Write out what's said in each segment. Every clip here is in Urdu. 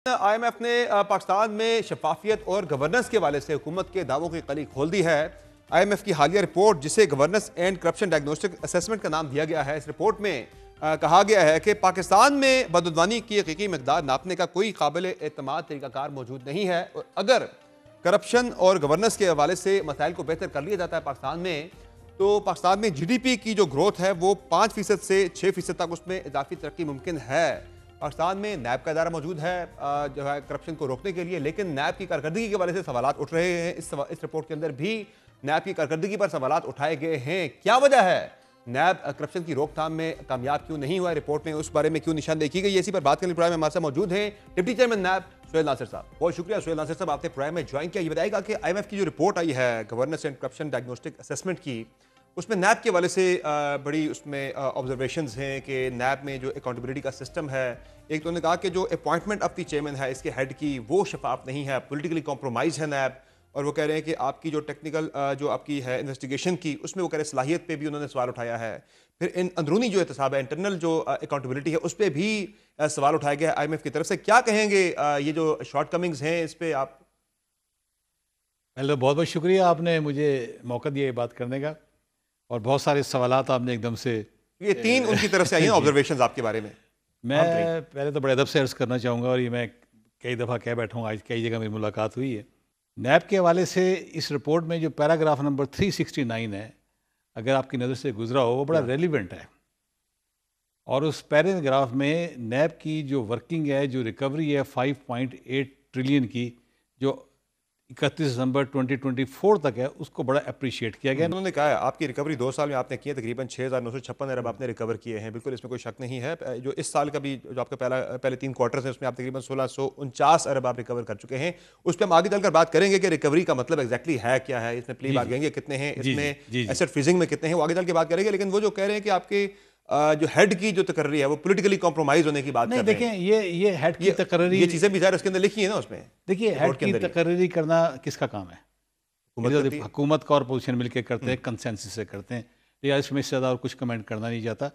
آئی ایم ایف نے پاکستان میں شفافیت اور گورننس کے حوالے سے حکومت کے دعووں کی کلی کھول دی ہے۔ آئی ایم ایف کی حالیہ رپورٹ، جسے governance and corruption diagnostic assessment کا نام دیا گیا ہے، اس رپورٹ میں کہا گیا ہے کہ پاکستان میں بدعنوانی کی حقیقی مقدار ناپنے کا کوئی قابل اعتماد طریقہ کار موجود نہیں ہے، اور اگر کرپشن اور گورننس کے حوالے سے مسائل کو بہتر کر لیا جاتا ہے پاکستان میں، تو پاکستان میں جی ڈی پی کی جو گروتھ ہے وہ 5% سے 6% تک اس میں اضافی ترقی ممکن ہے۔ پاکستان میں نیب کا ادارہ موجود ہے جو ہے کرپشن کو روکنے کے لیے، لیکن نیب کی کارکردگی کے حوالے سے سوالات اٹھ رہے ہیں۔ اس رپورٹ کے اندر بھی نیب کی کارکردگی پر سوالات اٹھائے گئے ہیں۔ کیا وجہ ہے نیب کرپشن کی روک تھام میں کامیاب کیوں نہیں ہوا؟ رپورٹ میں اس بارے میں کیوں نشاندہی کی گئی ہے؟ اسی پر بات کرنے پروگرام میں ہمارے ساتھ موجود ہیں ڈپٹی چیئرمین نیب سہیل ناصر صاحب۔ بہت شکریہ سہیل ناصر صاحب، آپ نے پروگرام میں جوائن کیا۔ یہ بتائے گا کہ آئی ایم ایف کی جو رپورٹ آئی ہے governance and corruption diagnostic assessment کی، اس میں نیب کے حوالے سے بڑی اس میں آبزرویشنز ہیں کہ نیب میں جو اکاؤنٹیبلٹی کا سسٹم ہے، ایک تو انہوں نے کہا کہ جو اپوائنٹمنٹ آف دی چیئرمین ہے اس کے ہیڈ کی، وہ شفاف نہیں ہے، پولیٹیکلی کمپرومائز ہے نیب، اور وہ کہہ رہے ہیں کہ آپ کی جو ٹیکنیکل جو آپ کی ہے انویسٹیگیشن کی، اس میں وہ کہہ رہے ہیں صلاحیت پہ بھی انہوں نے سوال اٹھایا ہے۔ پھر اندرونی جو احتساب ہے، انٹرنل جو اکاؤنٹیبلٹی ہے، اس پہ بھی سوال اٹھایا گیا ہے آئی ایم ایف کی طرف سے۔ کیا کہیں گے یہ جو شارٹ کمنگز ہیں اس پہ آپ؟ پہلے بہت بہت شکریہ، آپ نے مجھے موقع دیا یہ بات کرنے کا، اور بہت سارے سوالات آپ نے ایک دم سے، یہ 3 ان کی طرف سے آئی ہیں آبزرویشنز آپ کے بارے میں۔ میں پہلے تو بڑے ادب سے عرض کرنا چاہوں گا، اور یہ میں کئی دفعہ کہہ بیٹھا ہوں، آج کئی جگہ میری ملاقات ہوئی ہے۔ نیب کے حوالے سے اس رپورٹ میں جو پیراگراف نمبر 369 ہے، اگر آپ کی نظر سے گزرا ہو، وہ بڑا ریلیونٹ ہے، اور اس پیراگراف میں نیب کی جو ورکنگ ہے، جو ریکوری ہے 5.8 ٹریلین کی، جو 31 دسمبر 2024 تک ہے، اس کو بڑا اپریشیٹ کیا گیا۔ انہوں نے کہا ہے آپ کی ریکوری 2 سال میں آپ نے کی ہے، تقریباً 6,956 ارب آپ نے ریکور کیے ہیں، بالکل اس میں کوئی شک نہیں ہے۔ جو اس سال کا بھی جو آپ کا پہلے 3 کوارٹرز ہیں، اس میں آپ تقریباً 1,649 ارب آپ ریکور کر چکے ہیں۔ اس پہ ہم آگے چل کر بات کریں گے کہ ریکوری کا مطلب ایگزیکٹلی ہے کیا ہے، اس میں پلی بارگینگ کتنے ہیں، اس میں ایسٹ فریزنگ میں کتنے ہیں، وہ آگے چل کے بات کریں گے۔ لیکن وہ جو کہہ رہے ہیں کہ آپ کے جو ہیڈ کی جو تقرری ہے وہ پولیٹیکلی کمپرومائز ہونے کی بات کر رہے ہیں۔ دیکھیں، یہ ہیڈ کی تقرری، یہ چیزیں بھی ظاہر اس کے اندر لکھی ہیں نا اس میں۔ دیکھیے، ہیڈ کی تقرری کرنا کس کا کام ہے؟ حکومت کا اور اپوزیشن مل کے کرتے ہیں، کنسنسس سے کرتے ہیں، یا اس میں سے زیادہ اور کچھ کمنٹ کرنا نہیں چاہتا۔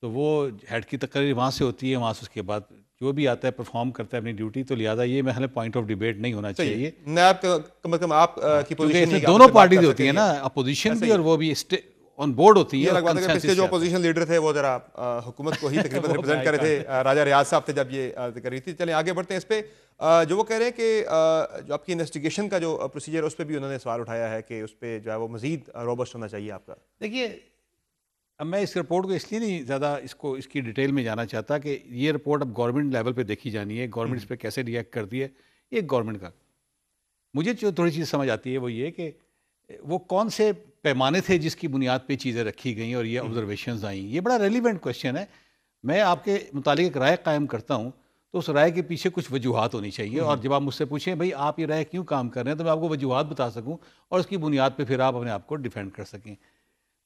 تو وہ ہیڈ کی تقرری وہاں سے ہوتی ہے، وہاں سے اس کے بعد جو بھی آتا ہے پرفارم کرتا ہے اپنی ڈیوٹی، تو لہٰذا یہ محل پوائنٹ آف ڈیبیٹ نہیں ہونا چاہیے۔ نیب کم از کم آپ کی پوزیشن دونوں پارٹیز ہوتی ہیں نا، اپوزیشن بھی اور وہ بھی آن بورڈ ہوتی ہے۔ پچھلے جو اپوزیشن لیڈر تھے وہ ذرا حکومت کو ہی تقریباً ریپرزینٹ کر رہے تھے، راجہ ریاض صاحب تھے جب یہ کر رہی تھی۔ چلیں آگے بڑھتے ہیں اس پہ۔ جو وہ کہہ رہے ہیں کہ جو آپ کی انویسٹیگیشن کا جو پروسیجر ہے، اس پہ بھی انہوں نے سوال اٹھایا ہے کہ اس پہ جو ہے وہ مزید روبسٹ ہونا چاہیے آپ کا۔ دیکھیے، اب میں اس رپورٹ کو اس لیے نہیں زیادہ اس کی ڈیٹیل میں جانا چاہتا کہ یہ رپورٹ اب گورنمنٹ لیول پہ دیکھی جانی ہے، گورنمنٹ اس پہ کیسے ریئیکٹ کرتی ہے، یہ گورنمنٹ کا۔ مجھے جو تھوڑی چیز سمجھ آتی ہے وہ یہ کہ وہ کون سے پیمانے تھے جس کی بنیاد پہ چیزیں رکھی گئیں اور یہ آبزرویشنز آئیں، یہ بڑا ریلیونٹ کوشچن ہے۔ میں آپ کے متعلق ایک رائے قائم کرتا ہوں تو اس رائے کے پیچھے کچھ وجوہات ہونی چاہیے، اور جب آپ مجھ سے پوچھیں بھائی آپ یہ رائے کیوں کام کر رہے ہیں، تو میں آپ کو وجوہات بتا سکوں اور اس کی بنیاد پہ پھر آپ اپنے آپ کو ڈیفینڈ کر سکیں۔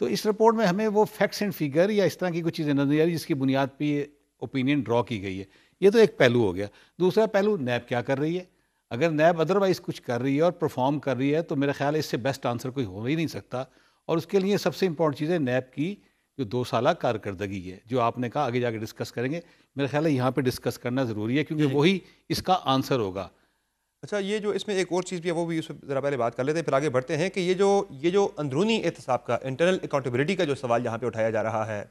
تو اس رپورٹ میں ہمیں وہ فیکٹس اینڈ فگر یا اس طرح کی کچھ چیزیں نظر نہیں آ رہی جس کی بنیاد پہ یہ اوپینین ڈرا کی گئی ہے۔ یہ تو ایک پہلو ہو گیا۔ دوسرا پہلو، نیب کیا کر رہی ہے؟ اگر نیب ادروائز کچھ کر رہی ہے اور پرفارم کر رہی ہے تو میرا خیال ہے اس سے بیسٹ آنسر کوئی ہو ہی نہیں سکتا، اور اس کے لیے سب سے امپورٹنٹ چیز ہے نیب کی جو 2 سالہ کارکردگی ہے، جو آپ نے کہا آگے جا کے ڈسکس کریں گے۔ میرا خیال ہے یہاں پہ ڈسکس کرنا ضروری ہے، کیونکہ وہی اس کا آنسر ہوگا۔ اچھا، یہ جو اس میں ایک اور چیز بھی ہے وہ بھی اس پہ ذرا پہلے بات کر لیتے ہیں، پھر آگے بڑھتے ہیں کہ یہ جو اندرونی احتساب کا، انٹرنل اکاؤنٹیبلٹی کا جو سوال یہاں پہ اٹھایا جا رہا ہے،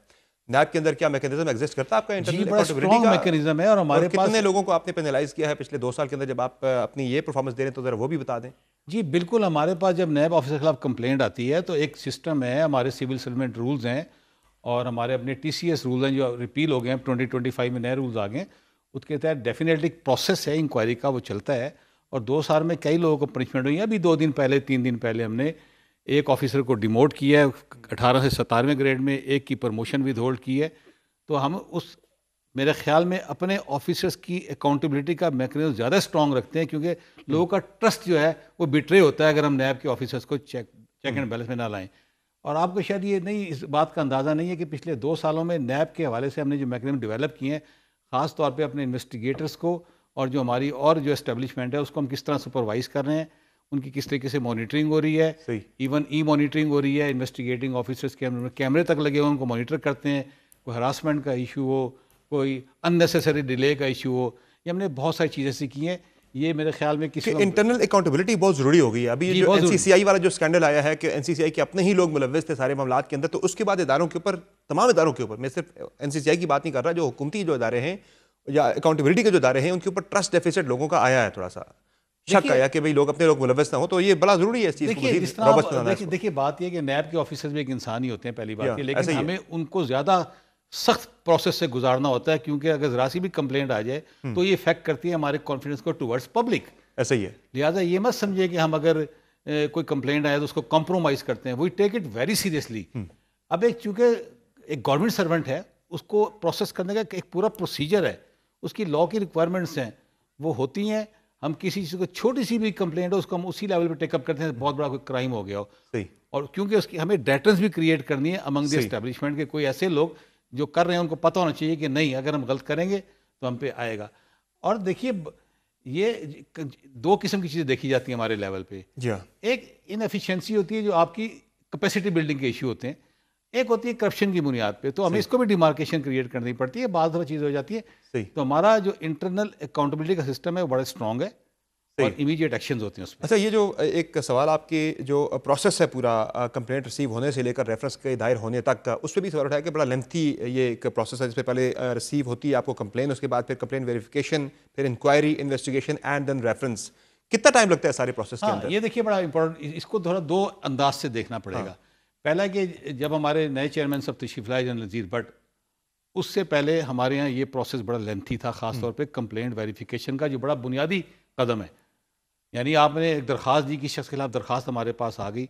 نیب کے اندر کیا میکینزم ایگزسٹ کرتا ہے آپ کا انٹرنل اکاؤنٹیبلٹی کا؟ میکینزم ہے، اور ہمارے پاس کتنے لوگوں کو آپ نے پینلائز کیا ہے پچھلے 2 سال کے اندر؟ جب آپ اپنی یہ پرفارمنس دے رہے ہیں تو ذرا وہ بھی بتا دیں۔ جی بالکل، ہمارے پاس جب نیب آفیسر کے خلاف کمپلینٹ آتی ہے تو ایک سسٹم ہے، ہمارے سول سرونٹ رولز ہیں اور ہمارے اپنے ٹی سی ایس رولز ہیں جو ریپیل ہو گئے ہیں، 2025 میں نئے رولز آ گئے ہیں۔ اس کے تحت ڈیفینیٹلی ایک پروسیس ہے انکوائری کا، وہ چلتا ہے، اور 2 سال میں کئی لوگوں کو پنشمنٹ ہوئی ہے۔ ابھی 2 دن پہلے 3 دن پہلے ہم نے ایک آفیسر کو ڈیموٹ کیا ہے 18 سے 17ویں گریڈ میں، ایک کی پرموشن ود ہولڈ کی ہے۔ تو ہم میرے خیال میں اپنے آفیسرس کی اکاؤنٹیبلٹی کا میکنزم زیادہ اسٹرانگ رکھتے ہیں، کیونکہ لوگوں کا ٹرسٹ جو ہے وہ بٹرے ہوتا ہے اگر ہم نیب کے آفیسرس کو چیک اینڈ بیلنس میں نہ لائیں۔ اور آپ کو شاید یہ نہیں، اس بات کا اندازہ نہیں ہے کہ پچھلے 2 سالوں میں نیب کے حوالے سے ہم نے جو میکنزم ڈیولپ کیے ہیں، خاص طور پہ اپنے انویسٹیگیٹرس کو اور جو ہماری اور جو اسٹیبلشمنٹ ہے اس کو ہم کس طرح سپروائز کر رہے ہیں، ان کی کس طریقے سے مانیٹرنگ ہو رہی ہے، ایون ای مانیٹرنگ ہو رہی ہے، انویسٹیگیٹنگ آفیسرس کے کیمرے تک لگے ہوئے ان کو مانیٹر کرتے ہیں، کوئی ہراسمنٹ کا ایشو ہو، کوئی ان نیسیسری ڈیلے کا ایشو ہو، یہ ہم نے بہت ساری چیزیں ایسی کی ہیں. یہ میرے خیال میں کسی انٹرنل اکاؤنٹیبلٹی بہت ضروری ہو گئی ہے. ابھی یہ جو NCCI والا جو اسکینڈل آیا ہے کہ NCCI کے اپنے ہی لوگ ملوث تھے سارے معاملات کے اندر, تو اس کے بعد اداروں کے اوپر, تمام اداروں کے اوپر, میں صرف NCCI کی بات نہیں کر رہا, جو حکومتی جو ادارے ہیں یا اکاؤنٹیبلٹی کے جو ادارے ہیں ان کے اوپر ٹرسٹ ڈیفیسٹ لوگوں کا آیا ہے, تھوڑا سا شک آیا کہ بھئی لوگ اپنے لوگ ملوث نہ ہو. تو یہ بڑا ضروری ہے اس چیز کو مزید روبسٹ بنانا. دیکھیے بات یہ ہے کہ نیب کے آفیسرز بھی ایک انسان ہی ہوتے ہیں پہلی بات, لیکن ہمیں ان کو زیادہ سخت پروسیس سے گزارنا ہوتا ہے, کیونکہ اگر ذرا سی بھی کمپلینٹ آ جائے تو یہ افیکٹ کرتی ہے ہمارے کانفیڈنس کو ٹورڈز پبلک. ایسا ہی ہے. لہٰذا یہ مت سمجھے کہ ہم اگر کوئی کمپلینٹ آئے تو اس کو کمپرومائز کرتے ہیں. وی ٹیک اٹ ویری سیریسلی. اب ایک چونکہ ایک گورنمنٹ سرونٹ ہے, اس کو پروسیس کرنے کا ایک پورا پروسیجر ہے, اس کی لاء کی ریکوائرمنٹس ہیں, وہ ہوتی ہیں. ہم کسی چیز کو چھوٹی سی بھی کمپلینٹ ہو اس کو ہم اسی لیول پہ ٹیک اپ کرتے ہیں, بہت بڑا کوئی کرائم ہو گیا ہو. اور کیونکہ اس کی ہمیں ڈیٹرنس بھی کریٹ کرنی ہے امنگ دی اسٹیبلشمنٹ کے, کوئی ایسے لوگ جو کر رہے ہیں ان کو پتہ ہونا چاہیے کہ نہیں, اگر ہم غلط کریں گے تو ہم پہ آئے گا. اور دیکھیے یہ دو قسم کی چیزیں دیکھی جاتی ہیں ہمارے لیول پہ. ایک انفیشینسی ہوتی ہے جو آپ کی کیپیسٹی بلڈنگ کے ایشو ہوتے ہیں, ایک ہوتی ہے کرپشن کی بنیاد پہ, تو ہمیں اس کو بھی ڈیمارکیشن کریٹ کرنی پڑتی ہے. بعض دفعہ چیز ہو جاتی ہے. تو ہمارا جو انٹرنل اکاؤنٹیبلٹی کا سسٹم ہے وہ بڑا اسٹرانگ ہے اور امیڈیٹ ایکشنز ہوتے ہیں اس میں. اچھا, یہ جو ایک سوال آپ کی جو پروسیس ہے پورا کمپلینٹ ریسیو ہونے سے لے کر ریفرنس کے دائر ہونے تک کا, اس پہ بھی سوال اٹھایا کہ بڑا لینتھی یہ ایک پروسیس ہے, جس پہ پہلے ریسیو ہوتی ہے آپ کو کمپلین, اس کے بعد پھر کمپلین ویریفیکیشن, پھر inquiry, investigation and then reference. کتنا ٹائم لگتا ہے سارے پروسیس کے اندر؟ یہ دیکھیے بڑا امپورٹنٹ, اس کو تھوڑا دو انداز سے دیکھنا پڑے گا. پہلا کہ جب ہمارے نئے چیئرمین صاحب تشریف لائے جنرل نذیر بٹ, اس سے پہلے ہمارے یہاں یہ پروسیس بڑا لینتھی تھا, خاص طور پہ کمپلینٹ ویریفیکیشن کا جو بڑا بنیادی قدم ہے. یعنی آپ نے ایک درخواست دی, کسی شخص کے خلاف درخواست ہمارے پاس آ گئی,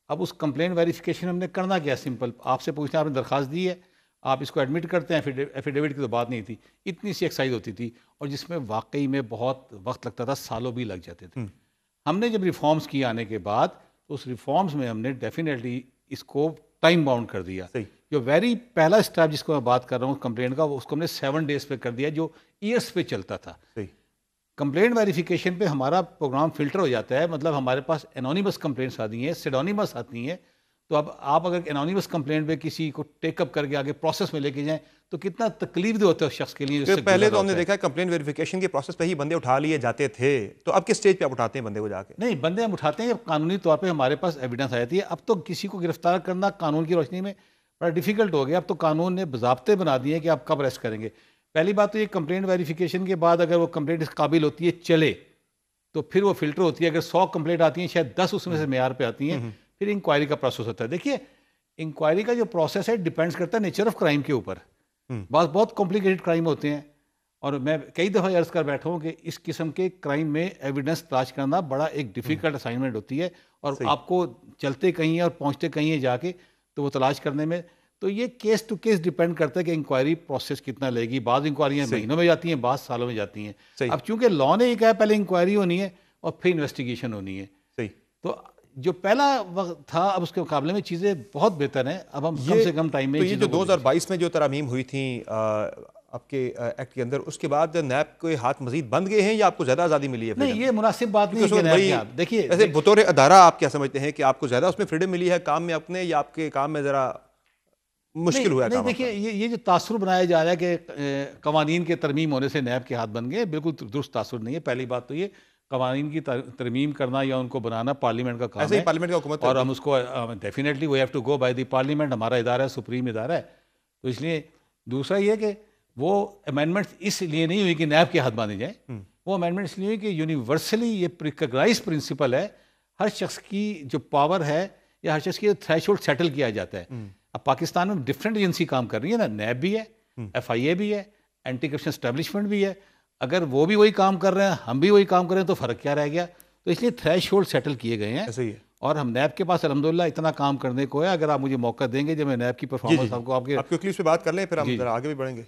اب اس کمپلینٹ ویریفیکیشن ہم نے کرنا کیا, سمپل آپ سے پوچھنا آپ نے درخواست دی ہے, آپ اس کو ایڈمٹ کرتے ہیں, ایفیڈیوٹ کی تو بات نہیں تھی, اتنی سی ایکسرسائز ہوتی تھی, اور جس میں واقعی میں بہت وقت لگتا تھا, سالوں بھی لگ جاتے تھے. ہم نے جب ریفارمز کی آنے کے بعد, تو اس ریفارمز میں ہم نے ڈیفینیٹلی اس کو ٹائم باؤنڈ کر دیا. جو ویری پہلا اسٹیپ جس کو میں بات کر رہا ہوں کمپلینٹ کا, اس کو ہم نے 7 days پہ کر دیا, جو ایئرس پہ چلتا تھا. کمپلینٹ ویریفیکیشن پہ ہمارا پروگرام فلٹر ہو جاتا ہے, مطلب ہمارے پاس انونیمس کمپلینٹس آتی ہیں, سیڈونیمس آتی ہیں. تو اب آپ اگر انونیمس کمپلینٹ پہ کسی کو ٹیک اپ کر کے آگے پروسیس میں لے کے جائیں تو کتنا تکلیف دہ ہوتا ہے اس شخص کے لیے. پہلے تو ہم نے دیکھا کمپلینٹ ویریفیکیشن کے پروسیس پہ ہی بندے اٹھا لیے جاتے تھے, تو اب کس سٹیج پہ آپ اٹھاتے ہیں بندے کو جا کے؟ نہیں, بندے ہم اٹھاتے ہیں جب قانونی طور پہ ہمارے پاس ایویڈنس آ جاتی ہے. اب تو کسی کو گرفتار کرنا قانون کی روشنی میں بڑا ڈیفیکلٹ ہو گیا. اب تو قانون نے ضابطے بنا دیے کہ آپ کب اریسٹ کریں گے. پہلی بات تو یہ کمپلینٹ ویریفیکیشن کے بعد اگر وہ کمپلینٹ اس قابل ہوتی ہے چلے, تو پھر وہ فلٹر ہوتی ہے. اگر 100 کمپلینٹ آتی ہیں, شاید 10 اس میں سے معیار پہ آتی ہیں, پھر انکوائری کا پروسیس ہوتا ہے. دیکھیے انکوائری کا جو پروسیس ہے ڈیپینڈس کرتا ہے نیچر آف کرائم کے اوپر. بہت کمپلیکیٹڈ کرائم ہوتے ہیں, اور میں کئی دفعہ عرض کر بیٹھا ہوں کہ اس قسم کے کرائم میں ایویڈنس تلاش کرنا بڑا ایک ڈیفیکلٹ اسائنمنٹ ہوتی ہے, اور آپ کو چلتے کہیں ہیں اور پہنچتے کہیں ہیں جا کے, تو وہ تلاش کرنے میں تو یہ کیس ٹو کیس ڈیپینڈ کرتا ہے کہ انکوائری پروسیس کتنا لے گی. بعض انکوائریاں مہینوں میں جاتی ہیں, بعض سالوں میں جاتی ہیں. اب چونکہ لاء نے یہ کہا پہلے انکوائری ہونی ہے اور پھر انویسٹیگیشن ہونی ہے, تو جو پہلا وقت تھا اب اس کے مقابلے میں چیزیں بہت بہتر ہیں. اب ہم کم سے کم ٹائم میں یہ جو 2022 میں جو ترامیم ہوئی تھیں آپ کے ایکٹ کے اندر, اس کے بعد نیب کے ہاتھ مزید بند گئے ہیں یا آپ کو زیادہ آزادی ملی ہے؟ نہیں, یہ مناسب بات نہیں ہے. دیکھیے ایسے بطور ادارہ آپ کیا سمجھتے ہیں کہ آپ کو زیادہ اس میں فریڈم ملی ہے کام میں اپنے, یا آپ کے کام میں ذرا مشکل ہوا ہے کام؟ دیکھیے یہ جو تاثر بنایا جا رہا ہے کہ قوانین کے ترمیم ہونے سے نیب کے ہاتھ بن گئے, بالکل درست تاثر نہیں ہے. پہلی بات تو یہ قوانین کی ترمیم کرنا یا ان کو بنانا پارلیمنٹ کا کام ہے, پارلیمنٹ کا حکومت, اور ہم اس کو definitely we have to go by the parliament. ہمارا ادارہ ہے, سپریم ادارہ ہے. تو اس لیے دوسرا یہ کہ وہ امینڈمنٹس اس لیے نہیں ہوئی کہ نیب کے ہاتھ باندھے جائیں, وہ امینڈمنٹ اس لیے ہوئی کہ یونیورسلی یہ ریکگنائز پرنسپل ہے, ہر شخص کی جو پاور ہے یا ہر شخص کی تھریش ہولڈ سیٹل کیا جاتا ہے. اب پاکستان میں ڈفرینٹ ایجنسی کام کر رہی ہے نا, نیب بھی ہے, FIA بھی ہے, اینٹی کرپشن اسٹیبلشمنٹ بھی ہے. اگر وہ بھی وہی کام کر رہے ہیں, ہم بھی وہی کام کر رہے ہیں, تو فرق کیا رہ گیا؟ تو اس لیے تھریش ہولڈ سیٹل کیے گئے ہیں. اور ہم نیب کے پاس الحمدللہ اتنا کام کرنے کو ہے. اگر آپ مجھے موقع دیں گے جب میں نیب کی پرفارمنس آپ کو آپ کے کلپس پہ بات کر لیں, پھر ہم ذرا آگے بھی بڑھیں گے.